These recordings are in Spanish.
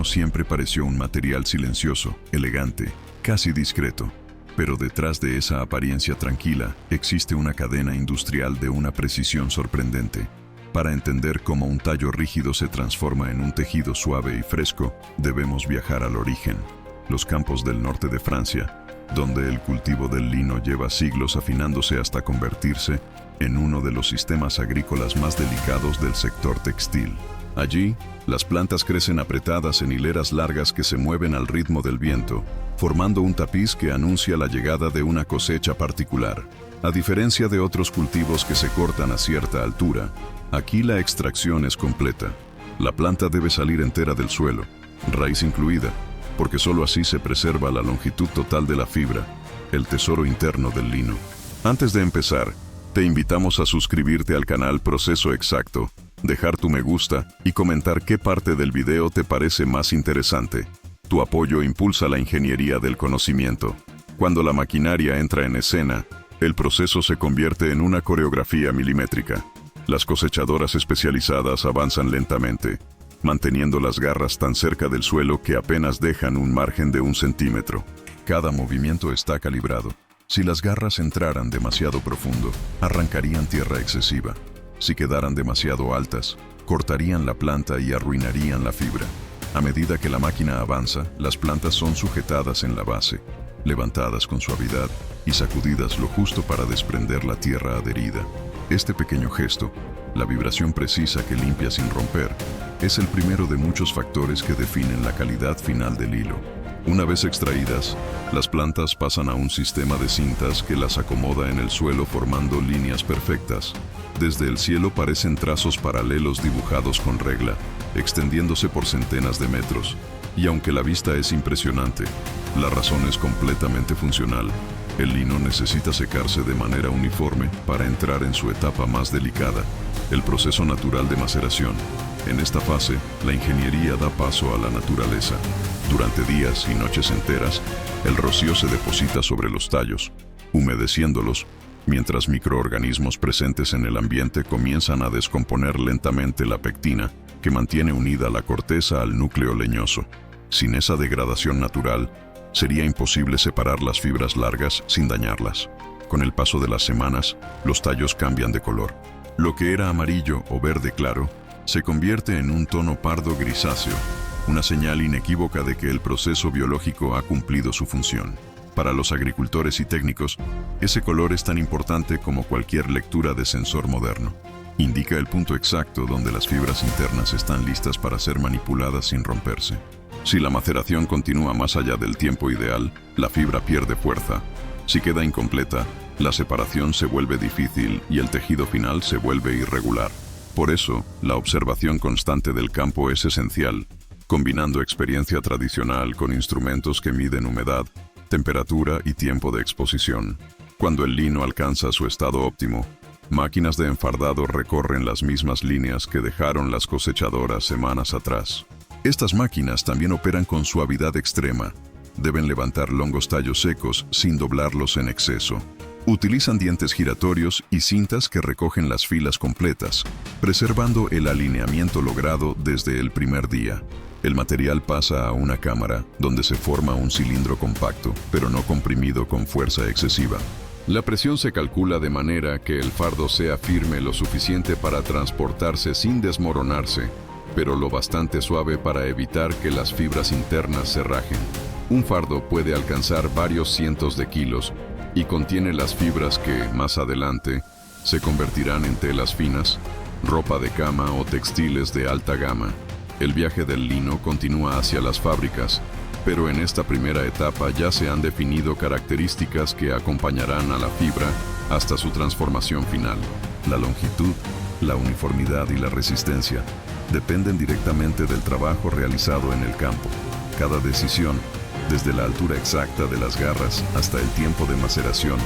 lino siempre pareció un material silencioso, elegante, casi discreto. Pero detrás de esa apariencia tranquila existe una cadena industrial de una precisión sorprendente. Para entender cómo un tallo rígido se transforma en un tejido suave y fresco, debemos viajar al origen, los campos del norte de Francia, donde el cultivo del lino lleva siglos afinándose hasta convertirse en uno de los sistemas agrícolas más delicados del sector textil. Allí, las plantas crecen apretadas en hileras largas que se mueven al ritmo del viento, formando un tapiz que anuncia la llegada de una cosecha particular. A diferencia de otros cultivos que se cortan a cierta altura, aquí la extracción es completa. La planta debe salir entera del suelo, raíz incluida, porque sólo así se preserva la longitud total de la fibra, el tesoro interno del lino. Antes de empezar, te invitamos a suscribirte al canal Proceso Exacto, dejar tu me gusta y comentar qué parte del video te parece más interesante. Tu apoyo impulsa la ingeniería del conocimiento. Cuando la maquinaria entra en escena, el proceso se convierte en una coreografía milimétrica. Las cosechadoras especializadas avanzan lentamente, manteniendo las garras tan cerca del suelo que apenas dejan un margen de 1 centímetro. Cada movimiento está calibrado. Si las garras entraran demasiado profundo, arrancarían tierra excesiva. Si quedaran demasiado altas, cortarían la planta y arruinarían la fibra. A medida que la máquina avanza, las plantas son sujetadas en la base, levantadas con suavidad y sacudidas lo justo para desprender la tierra adherida. Este pequeño gesto, la vibración precisa que limpia sin romper, es el primero de muchos factores que definen la calidad final del hilo. Una vez extraídas, las plantas pasan a un sistema de cintas que las acomoda en el suelo formando líneas perfectas. Desde el cielo parecen trazos paralelos dibujados con regla, extendiéndose por centenas de metros. Y aunque la vista es impresionante, la razón es completamente funcional. El lino necesita secarse de manera uniforme para entrar en su etapa más delicada, el proceso natural de maceración. En esta fase, la ingeniería da paso a la naturaleza. Durante días y noches enteras, el rocío se deposita sobre los tallos, humedeciéndolos, mientras microorganismos presentes en el ambiente comienzan a descomponer lentamente la pectina que mantiene unida la corteza al núcleo leñoso. Sin esa degradación natural, sería imposible separar las fibras largas sin dañarlas. Con el paso de las semanas, los tallos cambian de color. Lo que era amarillo o verde claro se convierte en un tono pardo grisáceo, una señal inequívoca de que el proceso biológico ha cumplido su función. Para los agricultores y técnicos, ese color es tan importante como cualquier lectura de sensor moderno. Indica el punto exacto donde las fibras internas están listas para ser manipuladas sin romperse. Si la maceración continúa más allá del tiempo ideal, la fibra pierde fuerza. Si queda incompleta, la separación se vuelve difícil y el tejido final se vuelve irregular. Por eso, la observación constante del campo es esencial, combinando experiencia tradicional con instrumentos que miden humedad, temperatura y tiempo de exposición. Cuando el lino alcanza su estado óptimo, máquinas de enfardado recorren las mismas líneas que dejaron las cosechadoras semanas atrás. Estas máquinas también operan con suavidad extrema. Deben levantar longos tallos secos sin doblarlos en exceso. Utilizan dientes giratorios y cintas que recogen las filas completas, preservando el alineamiento logrado desde el primer día. El material pasa a una cámara, donde se forma un cilindro compacto, pero no comprimido con fuerza excesiva. La presión se calcula de manera que el fardo sea firme lo suficiente para transportarse sin desmoronarse, pero lo bastante suave para evitar que las fibras internas se rajen. Un fardo puede alcanzar varios cientos de kilos y contiene las fibras que, más adelante, se convertirán en telas finas, ropa de cama o textiles de alta gama. El viaje del lino continúa hacia las fábricas, pero en esta primera etapa ya se han definido características que acompañarán a la fibra hasta su transformación final. La longitud, la uniformidad y la resistencia dependen directamente del trabajo realizado en el campo. Cada decisión, desde la altura exacta de las garras hasta el tiempo de maceración,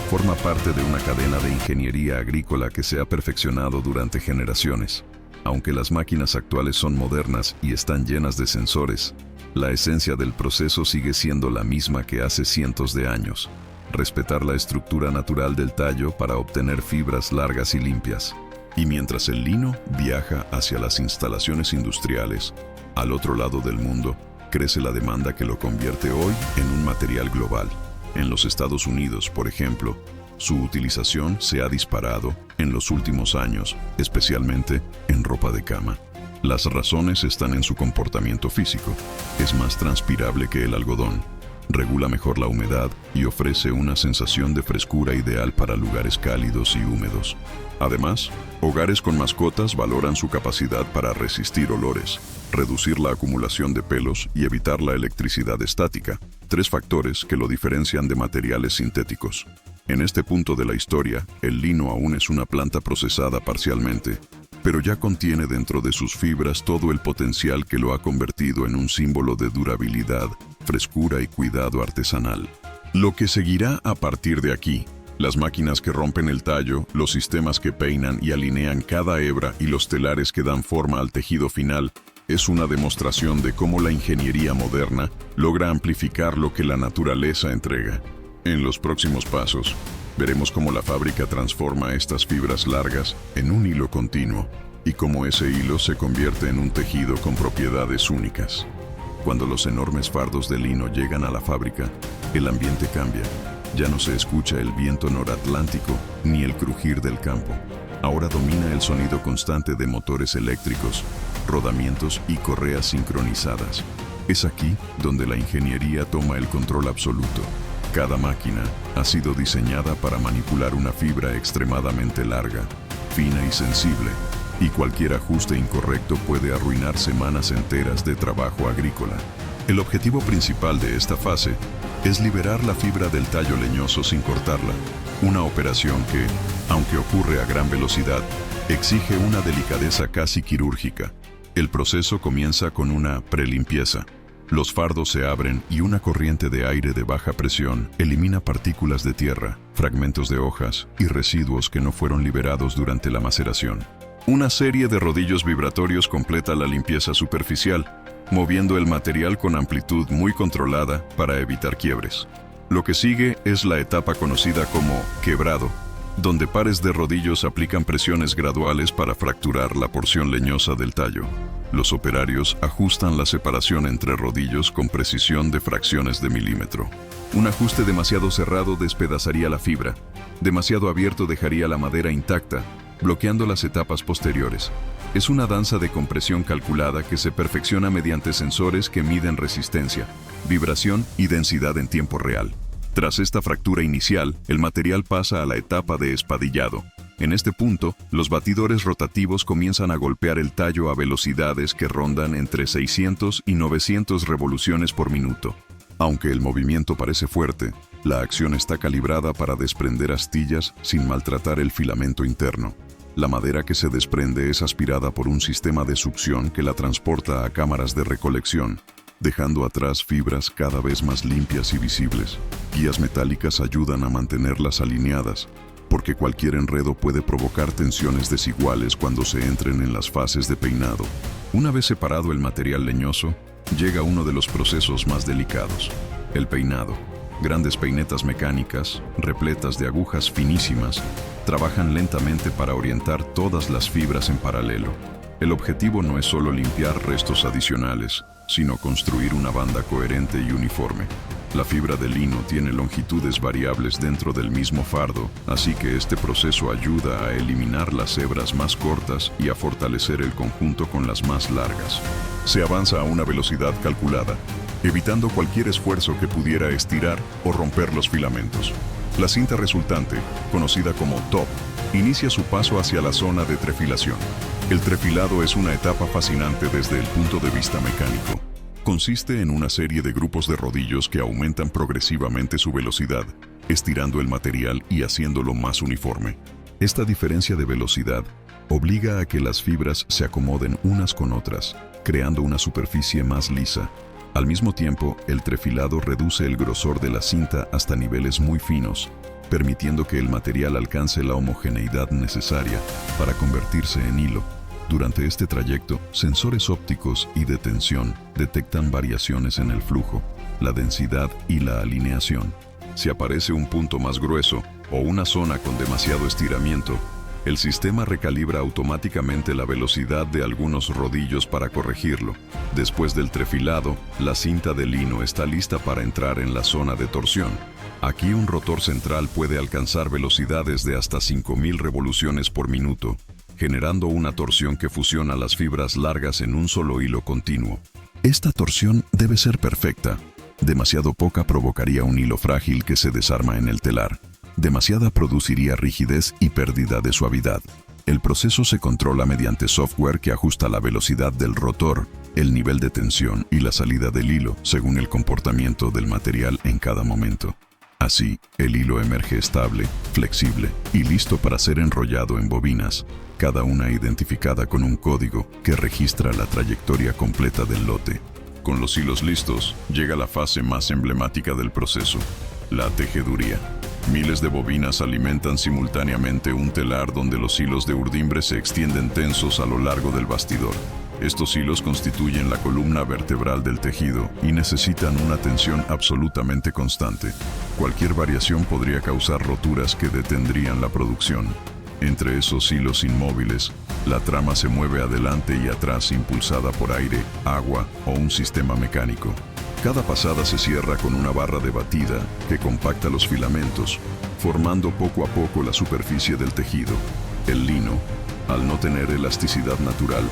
forma parte de una cadena de ingeniería agrícola que se ha perfeccionado durante generaciones. Aunque las máquinas actuales son modernas y están llenas de sensores, la esencia del proceso sigue siendo la misma que hace cientos de años: respetar la estructura natural del tallo para obtener fibras largas y limpias. Y mientras el lino viaja hacia las instalaciones industriales, Al otro lado del mundo, crece la demanda que lo convierte hoy en un material global. En los Estados Unidos, por ejemplo, su utilización se ha disparado en los últimos años, especialmente en ropa de cama. Las razones están en su comportamiento físico. Es más transpirable que el algodón, regula mejor la humedad y ofrece una sensación de frescura ideal para lugares cálidos y húmedos. Además, hogares con mascotas valoran su capacidad para resistir olores, reducir la acumulación de pelos y evitar la electricidad estática, 3 factores que lo diferencian de materiales sintéticos. En este punto de la historia, el lino aún es una planta procesada parcialmente, pero ya contiene dentro de sus fibras todo el potencial que lo ha convertido en un símbolo de durabilidad, frescura y cuidado artesanal. Lo que seguirá a partir de aquí, las máquinas que rompen el tallo, los sistemas que peinan y alinean cada hebra y los telares que dan forma al tejido final, es una demostración de cómo la ingeniería moderna logra amplificar lo que la naturaleza entrega. En los próximos pasos, veremos cómo la fábrica transforma estas fibras largas en un hilo continuo y cómo ese hilo se convierte en un tejido con propiedades únicas. Cuando los enormes fardos de lino llegan a la fábrica, el ambiente cambia. Ya no se escucha el viento noratlántico ni el crujir del campo. Ahora domina el sonido constante de motores eléctricos, rodamientos y correas sincronizadas. Es aquí donde la ingeniería toma el control absoluto. Cada máquina ha sido diseñada para manipular una fibra extremadamente larga, fina y sensible, y cualquier ajuste incorrecto puede arruinar semanas enteras de trabajo agrícola. El objetivo principal de esta fase es liberar la fibra del tallo leñoso sin cortarla, una operación que, aunque ocurre a gran velocidad, exige una delicadeza casi quirúrgica. El proceso comienza con una prelimpieza. Los fardos se abren y una corriente de aire de baja presión elimina partículas de tierra, fragmentos de hojas y residuos que no fueron liberados durante la maceración. Una serie de rodillos vibratorios completa la limpieza superficial, moviendo el material con amplitud muy controlada para evitar quiebres. Lo que sigue es la etapa conocida como quebrado, donde pares de rodillos aplican presiones graduales para fracturar la porción leñosa del tallo. Los operarios ajustan la separación entre rodillos con precisión de fracciones de milímetro. Un ajuste demasiado cerrado despedazaría la fibra, demasiado abierto dejaría la madera intacta, bloqueando las etapas posteriores. Es una danza de compresión calculada que se perfecciona mediante sensores que miden resistencia, vibración y densidad en tiempo real. Tras esta fractura inicial, el material pasa a la etapa de espadillado. En este punto, los batidores rotativos comienzan a golpear el tallo a velocidades que rondan entre 600 y 900 revoluciones por minuto. Aunque el movimiento parece fuerte, la acción está calibrada para desprender astillas sin maltratar el filamento interno. La madera que se desprende es aspirada por un sistema de succión que la transporta a cámaras de recolección, dejando atrás fibras cada vez más limpias y visibles. Guías metálicas ayudan a mantenerlas alineadas, porque cualquier enredo puede provocar tensiones desiguales cuando se entren en las fases de peinado. Una vez separado el material leñoso, llega uno de los procesos más delicados, el peinado. Grandes peinetas mecánicas, repletas de agujas finísimas, trabajan lentamente para orientar todas las fibras en paralelo. El objetivo no es solo limpiar restos adicionales, sino construir una banda coherente y uniforme. La fibra de lino tiene longitudes variables dentro del mismo fardo, así que este proceso ayuda a eliminar las hebras más cortas y a fortalecer el conjunto con las más largas. Se avanza a una velocidad calculada, evitando cualquier esfuerzo que pudiera estirar o romper los filamentos. La cinta resultante, conocida como top, inicia su paso hacia la zona de trefilación. El trefilado es una etapa fascinante desde el punto de vista mecánico. Consiste en una serie de grupos de rodillos que aumentan progresivamente su velocidad, estirando el material y haciéndolo más uniforme. Esta diferencia de velocidad obliga a que las fibras se acomoden unas con otras, creando una superficie más lisa. Al mismo tiempo, el trefilado reduce el grosor de la cinta hasta niveles muy finos, permitiendo que el material alcance la homogeneidad necesaria para convertirse en hilo. Durante este trayecto, sensores ópticos y de tensión detectan variaciones en el flujo, la densidad y la alineación. Si aparece un punto más grueso o una zona con demasiado estiramiento, El sistema recalibra automáticamente la velocidad de algunos rodillos para corregirlo. Después del trefilado, la cinta de lino está lista para entrar en la zona de torsión. Aquí un rotor central puede alcanzar velocidades de hasta 5000 revoluciones por minuto, generando una torsión que fusiona las fibras largas en un solo hilo continuo. Esta torsión debe ser perfecta. Demasiado poca provocaría un hilo frágil que se desarma en el telar. Demasiada produciría rigidez y pérdida de suavidad. El proceso se controla mediante software que ajusta la velocidad del rotor, el nivel de tensión y la salida del hilo según el comportamiento del material en cada momento. Así, el hilo emerge estable, flexible y listo para ser enrollado en bobinas, cada una identificada con un código que registra la trayectoria completa del lote. Con los hilos listos, llega la fase más emblemática del proceso, la tejeduría. Miles de bobinas alimentan simultáneamente un telar donde los hilos de urdimbre se extienden tensos a lo largo del bastidor. Estos hilos constituyen la columna vertebral del tejido y necesitan una tensión absolutamente constante. Cualquier variación podría causar roturas que detendrían la producción. Entre esos hilos inmóviles, la trama se mueve adelante y atrás impulsada por aire, agua o un sistema mecánico. Cada pasada se cierra con una barra de batida que compacta los filamentos, formando poco a poco la superficie del tejido. El lino, al no tener elasticidad natural,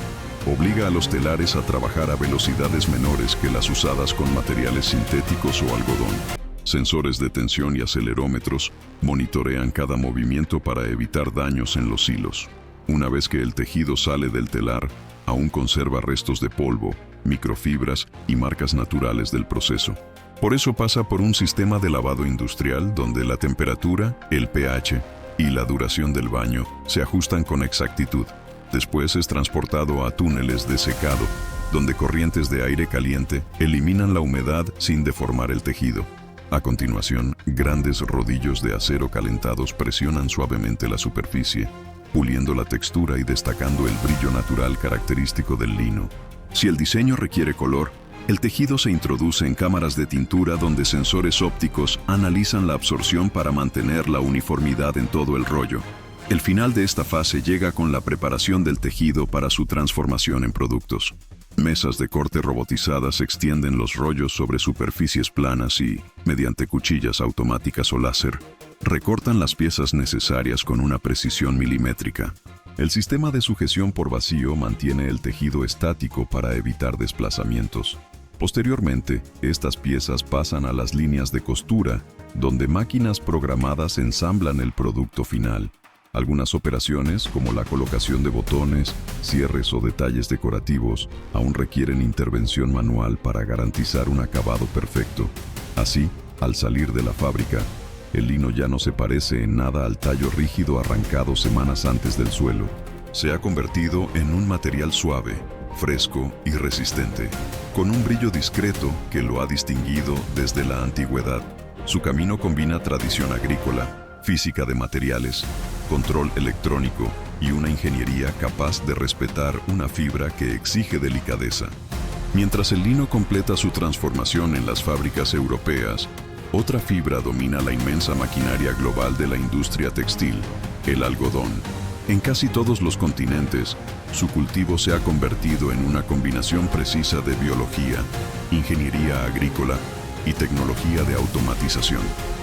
obliga a los telares a trabajar a velocidades menores que las usadas con materiales sintéticos o algodón. Sensores de tensión y acelerómetros monitorean cada movimiento para evitar daños en los hilos. Una vez que el tejido sale del telar, aún conserva restos de polvo, microfibras y marcas naturales del proceso. Por eso pasa por un sistema de lavado industrial donde la temperatura, el pH y la duración del baño se ajustan con exactitud. Después es transportado a túneles de secado, donde corrientes de aire caliente eliminan la humedad sin deformar el tejido. A continuación, grandes rodillos de acero calentados presionan suavemente la superficie, puliendo la textura y destacando el brillo natural característico del lino. Si el diseño requiere color, el tejido se introduce en cámaras de tintura donde sensores ópticos analizan la absorción para mantener la uniformidad en todo el rollo. El final de esta fase llega con la preparación del tejido para su transformación en productos. Mesas de corte robotizadas extienden los rollos sobre superficies planas y, mediante cuchillas automáticas o láser, recortan las piezas necesarias con una precisión milimétrica. El sistema de sujeción por vacío mantiene el tejido estático para evitar desplazamientos. Posteriormente, estas piezas pasan a las líneas de costura, donde máquinas programadas ensamblan el producto final. Algunas operaciones, como la colocación de botones, cierres o detalles decorativos, aún requieren intervención manual para garantizar un acabado perfecto. Así, al salir de la fábrica, el lino ya no se parece en nada al tallo rígido arrancado semanas antes del suelo. Se ha convertido en un material suave, fresco y resistente, con un brillo discreto que lo ha distinguido desde la antigüedad. Su camino combina tradición agrícola, física de materiales, control electrónico y una ingeniería capaz de respetar una fibra que exige delicadeza. Mientras el lino completa su transformación en las fábricas europeas, otra fibra domina la inmensa maquinaria global de la industria textil, el algodón. En casi todos los continentes, su cultivo se ha convertido en una combinación precisa de biología, ingeniería agrícola y tecnología de automatización.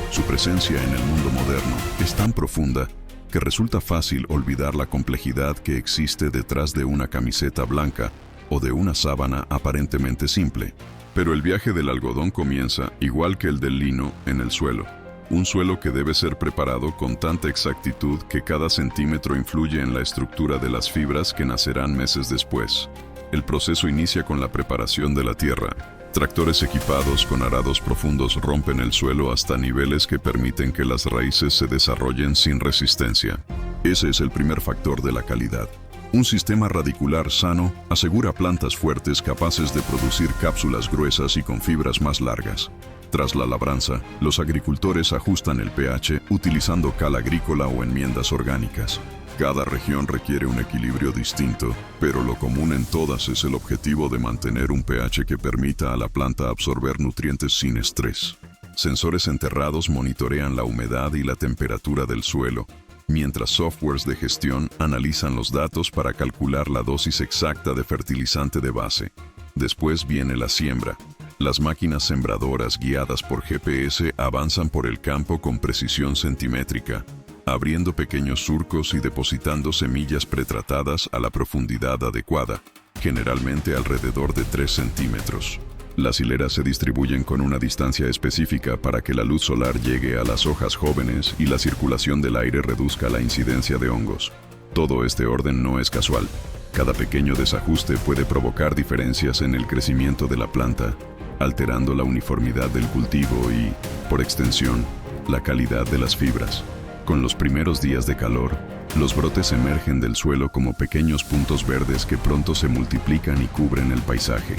Su presencia en el mundo moderno es tan profunda que resulta fácil olvidar la complejidad que existe detrás de una camiseta blanca o de una sábana aparentemente simple. Pero el viaje del algodón comienza, igual que el del lino, en el suelo. Un suelo que debe ser preparado con tanta exactitud que cada centímetro influye en la estructura de las fibras que nacerán meses después. El proceso inicia con la preparación de la tierra. Tractores equipados con arados profundos rompen el suelo hasta niveles que permiten que las raíces se desarrollen sin resistencia. Ese es el primer factor de la calidad. Un sistema radicular sano asegura plantas fuertes capaces de producir cápsulas gruesas y con fibras más largas. Tras la labranza, los agricultores ajustan el pH utilizando cal agrícola o enmiendas orgánicas. Cada región requiere un equilibrio distinto, pero lo común en todas es el objetivo de mantener un pH que permita a la planta absorber nutrientes sin estrés. Sensores enterrados monitorean la humedad y la temperatura del suelo, mientras softwares de gestión analizan los datos para calcular la dosis exacta de fertilizante de base. Después viene la siembra. Las máquinas sembradoras guiadas por GPS avanzan por el campo con precisión centimétrica, abriendo pequeños surcos y depositando semillas pretratadas a la profundidad adecuada, generalmente alrededor de 3 centímetros. Las hileras se distribuyen con una distancia específica para que la luz solar llegue a las hojas jóvenes y la circulación del aire reduzca la incidencia de hongos. Todo este orden no es casual. Cada pequeño desajuste puede provocar diferencias en el crecimiento de la planta, alterando la uniformidad del cultivo y, por extensión, la calidad de las fibras. Con los primeros días de calor, los brotes emergen del suelo como pequeños puntos verdes que pronto se multiplican y cubren el paisaje.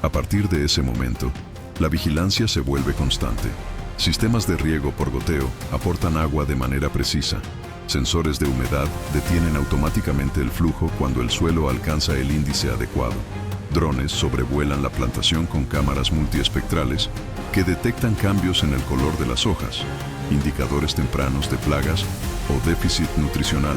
A partir de ese momento, la vigilancia se vuelve constante. Sistemas de riego por goteo aportan agua de manera precisa. Sensores de humedad detienen automáticamente el flujo cuando el suelo alcanza el índice adecuado. Drones sobrevuelan la plantación con cámaras multiespectrales que detectan cambios en el color de las hojas, indicadores tempranos de plagas o déficit nutricional.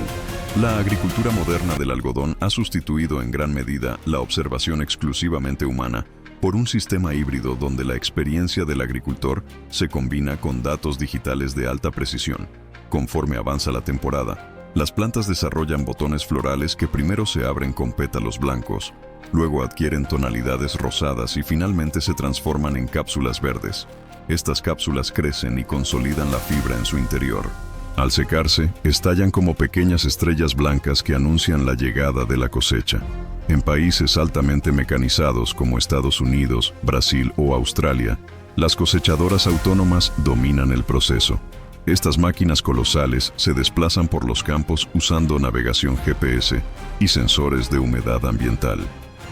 La agricultura moderna del algodón ha sustituido en gran medida la observación exclusivamente humana por un sistema híbrido donde la experiencia del agricultor se combina con datos digitales de alta precisión. Conforme avanza la temporada, las plantas desarrollan botones florales que primero se abren con pétalos blancos, luego adquieren tonalidades rosadas y finalmente se transforman en cápsulas verdes. Estas cápsulas crecen y consolidan la fibra en su interior. Al secarse, estallan como pequeñas estrellas blancas que anuncian la llegada de la cosecha. En países altamente mecanizados como Estados Unidos, Brasil o Australia, las cosechadoras autónomas dominan el proceso. Estas máquinas colosales se desplazan por los campos usando navegación GPS y sensores de humedad ambiental.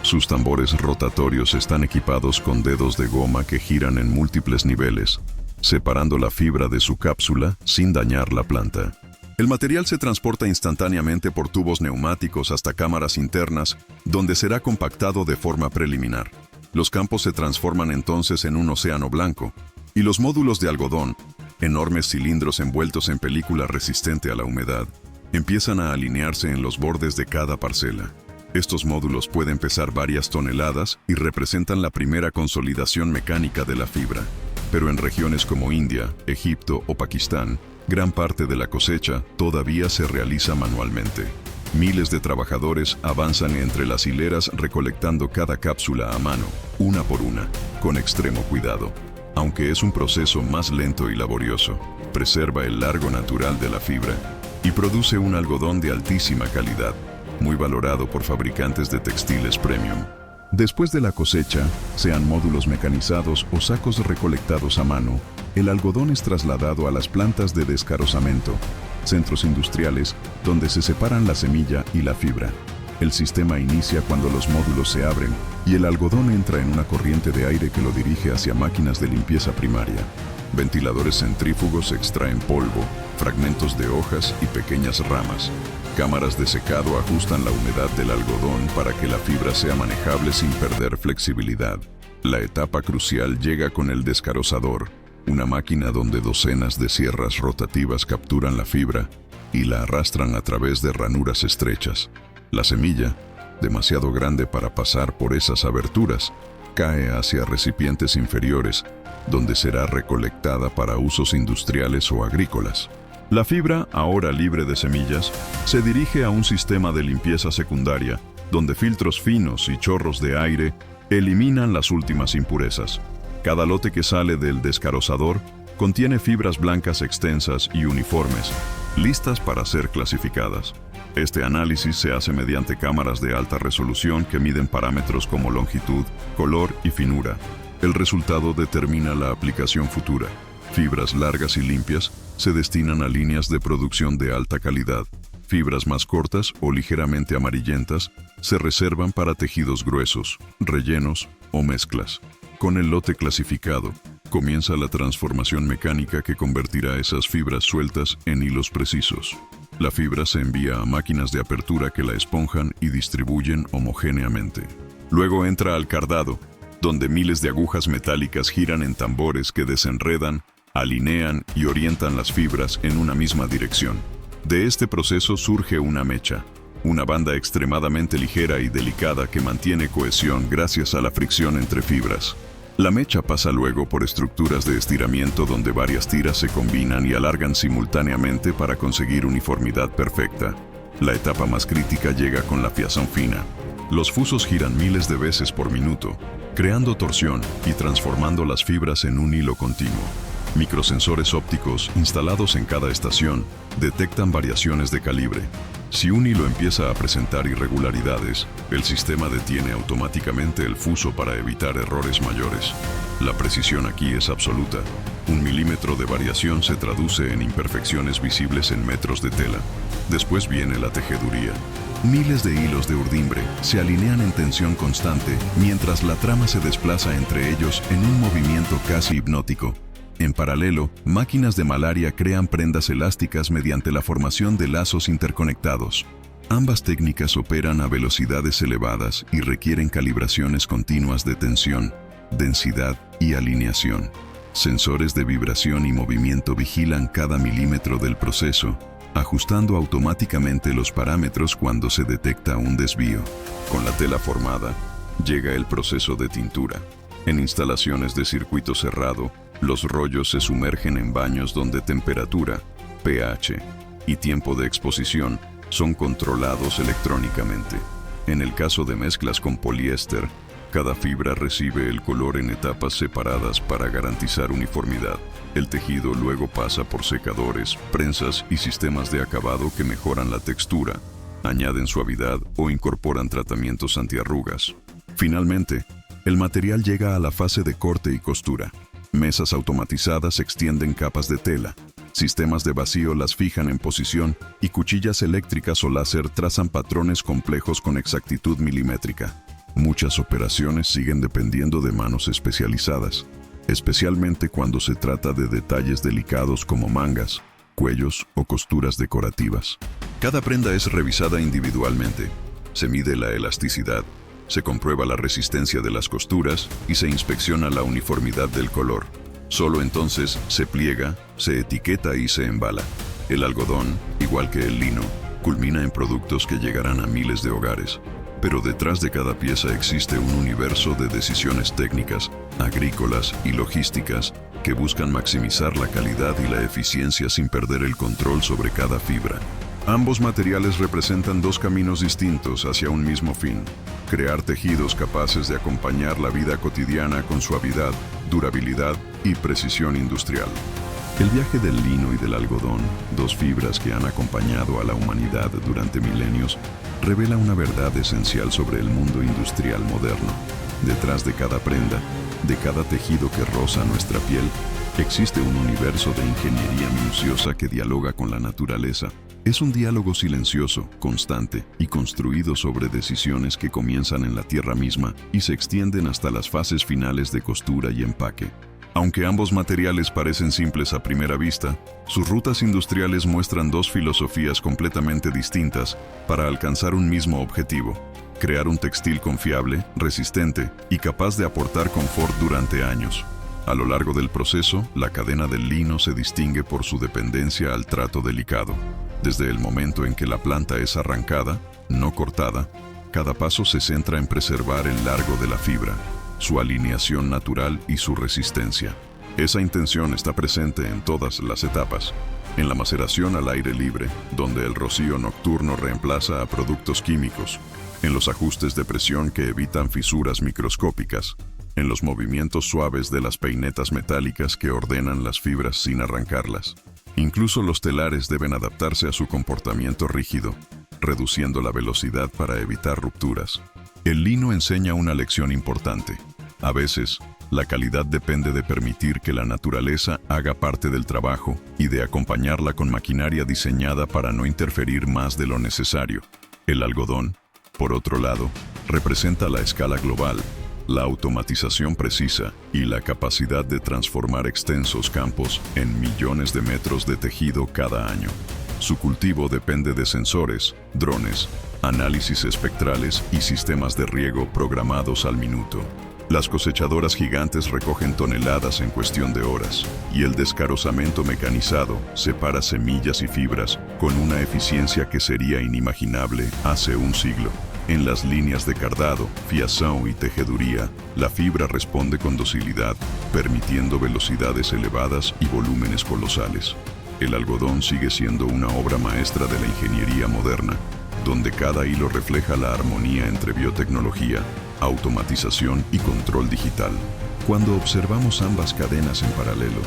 Sus tambores rotatorios están equipados con dedos de goma que giran en múltiples niveles, separando la fibra de su cápsula sin dañar la planta. El material se transporta instantáneamente por tubos neumáticos hasta cámaras internas, donde será compactado de forma preliminar. Los campos se transforman entonces en un océano blanco, y los módulos de algodón, enormes cilindros envueltos en película resistente a la humedad, empiezan a alinearse en los bordes de cada parcela. Estos módulos pueden pesar varias toneladas y representan la primera consolidación mecánica de la fibra. Pero en regiones como India, Egipto o Pakistán, gran parte de la cosecha todavía se realiza manualmente. Miles de trabajadores avanzan entre las hileras recolectando cada cápsula a mano, una por una, con extremo cuidado. Aunque es un proceso más lento y laborioso, preserva el largo natural de la fibra y produce un algodón de altísima calidad, muy valorado por fabricantes de textiles premium. Después de la cosecha, sean módulos mecanizados o sacos recolectados a mano, el algodón es trasladado a las plantas de descarozamiento, centros industriales donde se separan la semilla y la fibra. El sistema inicia cuando los módulos se abren y el algodón entra en una corriente de aire que lo dirige hacia máquinas de limpieza primaria. Ventiladores centrífugos extraen polvo, fragmentos de hojas y pequeñas ramas. Cámaras de secado ajustan la humedad del algodón para que la fibra sea manejable sin perder flexibilidad. La etapa crucial llega con el descarozador, una máquina donde docenas de sierras rotativas capturan la fibra y la arrastran a través de ranuras estrechas. La semilla, demasiado grande para pasar por esas aberturas, cae hacia recipientes inferiores, donde será recolectada para usos industriales o agrícolas. La fibra, ahora libre de semillas, se dirige a un sistema de limpieza secundaria, donde filtros finos y chorros de aire eliminan las últimas impurezas. Cada lote que sale del descarozador contiene fibras blancas extensas y uniformes, listas para ser clasificadas. Este análisis se hace mediante cámaras de alta resolución que miden parámetros como longitud, color y finura. El resultado determina la aplicación futura. Fibras largas y limpias se destinan a líneas de producción de alta calidad. Fibras más cortas o ligeramente amarillentas se reservan para tejidos gruesos, rellenos o mezclas. Con el lote clasificado, comienza la transformación mecánica que convertirá esas fibras sueltas en hilos precisos. La fibra se envía a máquinas de apertura que la esponjan y distribuyen homogéneamente. Luego entra al cardado, donde miles de agujas metálicas giran en tambores que desenredan, alinean y orientan las fibras en una misma dirección. De este proceso surge una mecha, una banda extremadamente ligera y delicada que mantiene cohesión gracias a la fricción entre fibras. La mecha pasa luego por estructuras de estiramiento donde varias tiras se combinan y alargan simultáneamente para conseguir uniformidad perfecta. La etapa más crítica llega con la fiazón fina. Los fusos giran miles de veces por minuto, creando torsión y transformando las fibras en un hilo continuo. Microsensores ópticos instalados en cada estación detectan variaciones de calibre. Si un hilo empieza a presentar irregularidades, el sistema detiene automáticamente el fuso para evitar errores mayores. La precisión aquí es absoluta. 1 milímetro de variación se traduce en imperfecciones visibles en metros de tela. Después viene la tejeduría. Miles de hilos de urdimbre se alinean en tensión constante mientras la trama se desplaza entre ellos en un movimiento casi hipnótico. En paralelo, máquinas de malaria crean prendas elásticas mediante la formación de lazos interconectados. Ambas técnicas operan a velocidades elevadas y requieren calibraciones continuas de tensión, densidad y alineación. Sensores de vibración y movimiento vigilan cada milímetro del proceso, ajustando automáticamente los parámetros cuando se detecta un desvío. Con la tela formada, llega el proceso de tintura. En instalaciones de circuito cerrado, los rollos se sumergen en baños donde temperatura, pH y tiempo de exposición son controlados electrónicamente. En el caso de mezclas con poliéster, cada fibra recibe el color en etapas separadas para garantizar uniformidad. El tejido luego pasa por secadores, prensas y sistemas de acabado que mejoran la textura, añaden suavidad o incorporan tratamientos antiarrugas. Finalmente, el material llega a la fase de corte y costura. Mesas automatizadas extienden capas de tela, sistemas de vacío las fijan en posición y cuchillas eléctricas o láser trazan patrones complejos con exactitud milimétrica. Muchas operaciones siguen dependiendo de manos especializadas, especialmente cuando se trata de detalles delicados como mangas, cuellos o costuras decorativas. Cada prenda es revisada individualmente. Se mide la elasticidad, se comprueba la resistencia de las costuras y se inspecciona la uniformidad del color. Solo entonces se pliega, se etiqueta y se embala. El algodón, igual que el lino, culmina en productos que llegarán a miles de hogares. Pero detrás de cada pieza existe un universo de decisiones técnicas, agrícolas y logísticas que buscan maximizar la calidad y la eficiencia sin perder el control sobre cada fibra. Ambos materiales representan dos caminos distintos hacia un mismo fin: crear tejidos capaces de acompañar la vida cotidiana con suavidad, durabilidad y precisión industrial. El viaje del lino y del algodón, dos fibras que han acompañado a la humanidad durante milenios, revela una verdad esencial sobre el mundo industrial moderno. Detrás de cada prenda, de cada tejido que roza nuestra piel, existe un universo de ingeniería minuciosa que dialoga con la naturaleza. Es un diálogo silencioso, constante y construido sobre decisiones que comienzan en la tierra misma y se extienden hasta las fases finales de costura y empaque. Aunque ambos materiales parecen simples a primera vista, sus rutas industriales muestran dos filosofías completamente distintas para alcanzar un mismo objetivo: crear un textil confiable, resistente y capaz de aportar confort durante años. A lo largo del proceso, la cadena del lino se distingue por su dependencia al trato delicado. Desde el momento en que la planta es arrancada, no cortada, cada paso se centra en preservar el largo de la fibra, su alineación natural y su resistencia. Esa intención está presente en todas las etapas. En la maceración al aire libre, donde el rocío nocturno reemplaza a productos químicos. En los ajustes de presión que evitan fisuras microscópicas. En los movimientos suaves de las peinetas metálicas que ordenan las fibras sin arrancarlas. Incluso los telares deben adaptarse a su comportamiento rígido, reduciendo la velocidad para evitar rupturas. El lino enseña una lección importante. A veces, la calidad depende de permitir que la naturaleza haga parte del trabajo y de acompañarla con maquinaria diseñada para no interferir más de lo necesario. El algodón, por otro lado, representa la escala global, la automatización precisa y la capacidad de transformar extensos campos en millones de metros de tejido cada año. Su cultivo depende de sensores, drones, análisis espectrales y sistemas de riego programados al minuto. Las cosechadoras gigantes recogen toneladas en cuestión de horas, y el descarozamiento mecanizado separa semillas y fibras con una eficiencia que sería inimaginable hace un siglo. En las líneas de cardado, fiazón y tejeduría, la fibra responde con docilidad, permitiendo velocidades elevadas y volúmenes colosales. El algodón sigue siendo una obra maestra de la ingeniería moderna, donde cada hilo refleja la armonía entre biotecnología, automatización y control digital. Cuando observamos ambas cadenas en paralelo,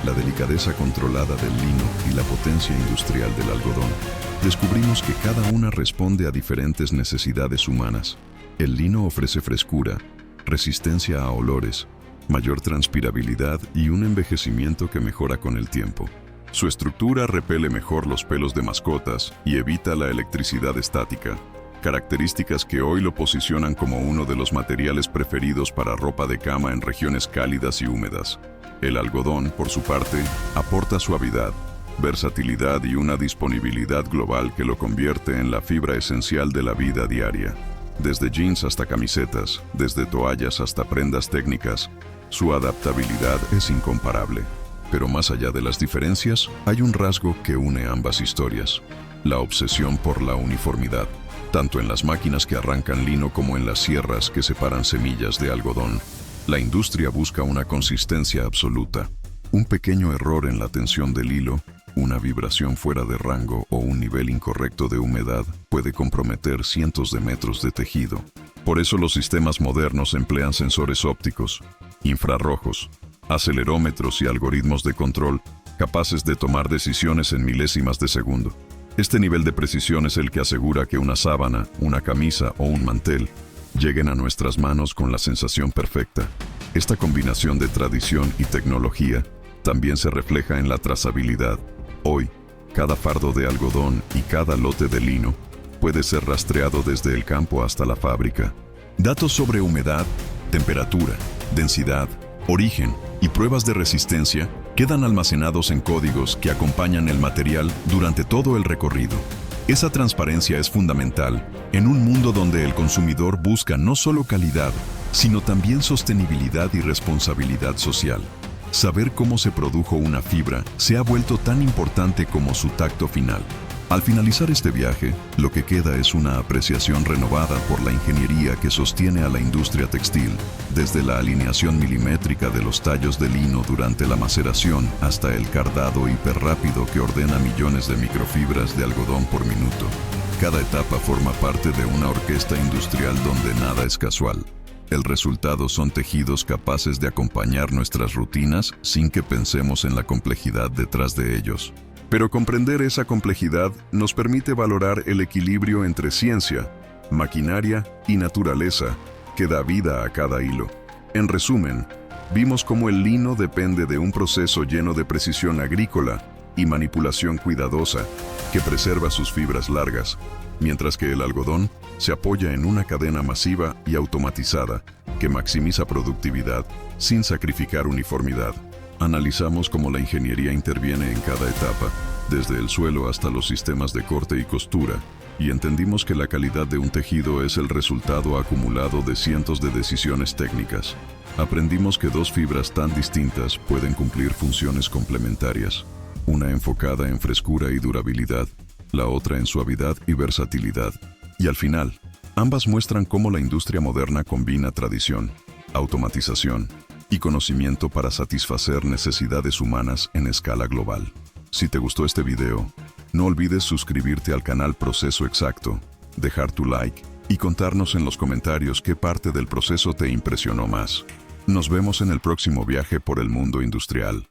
la delicadeza controlada del lino y la potencia industrial del algodón, descubrimos que cada una responde a diferentes necesidades humanas. El lino ofrece frescura, resistencia a olores, mayor transpirabilidad y un envejecimiento que mejora con el tiempo. Su estructura repele mejor los pelos de mascotas y evita la electricidad estática, características que hoy lo posicionan como uno de los materiales preferidos para ropa de cama en regiones cálidas y húmedas. El algodón, por su parte, aporta suavidad, versatilidad y una disponibilidad global que lo convierte en la fibra esencial de la vida diaria. Desde jeans hasta camisetas, desde toallas hasta prendas técnicas, su adaptabilidad es incomparable. Pero más allá de las diferencias, hay un rasgo que une ambas historias: la obsesión por la uniformidad. Tanto en las máquinas que arrancan lino como en las sierras que separan semillas de algodón, la industria busca una consistencia absoluta. Un pequeño error en la tensión del hilo, una vibración fuera de rango o un nivel incorrecto de humedad puede comprometer cientos de metros de tejido. Por eso los sistemas modernos emplean sensores ópticos, infrarrojos, acelerómetros y algoritmos de control capaces de tomar decisiones en milésimas de segundo. Este nivel de precisión es el que asegura que una sábana, una camisa o un mantel lleguen a nuestras manos con la sensación perfecta. Esta combinación de tradición y tecnología también se refleja en la trazabilidad. Hoy, cada fardo de algodón y cada lote de lino puede ser rastreado desde el campo hasta la fábrica. Datos sobre humedad, temperatura, densidad, origen y pruebas de resistencia quedan almacenados en códigos que acompañan el material durante todo el recorrido. Esa transparencia es fundamental en un mundo donde el consumidor busca no solo calidad, sino también sostenibilidad y responsabilidad social. Saber cómo se produjo una fibra se ha vuelto tan importante como su tacto final. Al finalizar este viaje, lo que queda es una apreciación renovada por la ingeniería que sostiene a la industria textil, desde la alineación milimétrica de los tallos de lino durante la maceración hasta el cardado hiperrápido que ordena millones de microfibras de algodón por minuto. Cada etapa forma parte de una orquesta industrial donde nada es casual. El resultado son tejidos capaces de acompañar nuestras rutinas sin que pensemos en la complejidad detrás de ellos. Pero comprender esa complejidad nos permite valorar el equilibrio entre ciencia, maquinaria y naturaleza que da vida a cada hilo. En resumen, vimos cómo el lino depende de un proceso lleno de precisión agrícola y manipulación cuidadosa que preserva sus fibras largas, mientras que el algodón se apoya en una cadena masiva y automatizada que maximiza productividad sin sacrificar uniformidad. Analizamos cómo la ingeniería interviene en cada etapa, desde el suelo hasta los sistemas de corte y costura, y entendimos que la calidad de un tejido es el resultado acumulado de cientos de decisiones técnicas. Aprendimos que dos fibras tan distintas pueden cumplir funciones complementarias, una enfocada en frescura y durabilidad, la otra en suavidad y versatilidad. Y al final, ambas muestran cómo la industria moderna combina tradición, automatización y conocimiento para satisfacer necesidades humanas en escala global. Si te gustó este video, no olvides suscribirte al canal Proceso Exacto, dejar tu like y contarnos en los comentarios qué parte del proceso te impresionó más. Nos vemos en el próximo viaje por el mundo industrial.